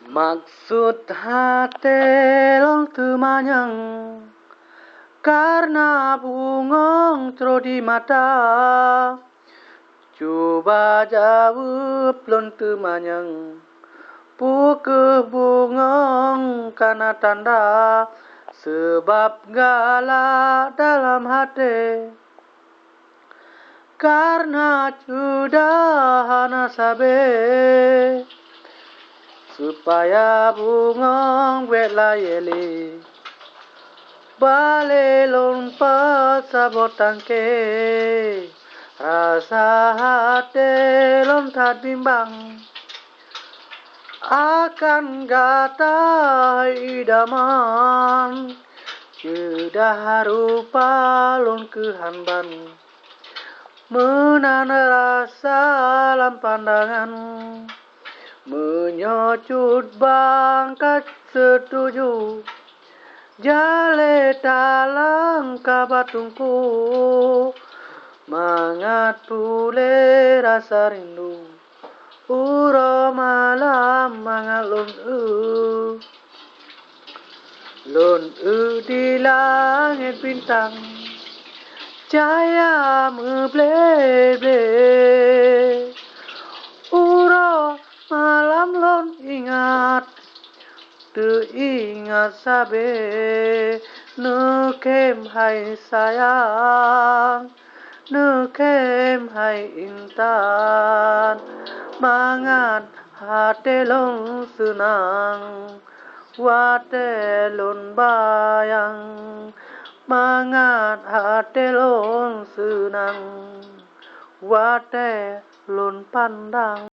Maksud hati long temanyang karena bungong tro di mata. Coba jawab long temanyang puke bungong karena tanda sebab galak dalam hati. Karena sudah hana sabe supaya bungong belayeli bale lompat sabotang ke rasa hati lontat bimbang akan gata idaman sudah rupa lon kehanban menan rasa dalam pandangan menyocut bangkat setuju jale talang kabatungku mangat pule rasa rindu uro malam mangat lon di langit bintang cahaya meble-ble uro malam lon ingat teringat sabe nekem hai sayang nekem hai intan mangat hati lon senang wate lon bayang mangat hati lon senang wate lon pandang.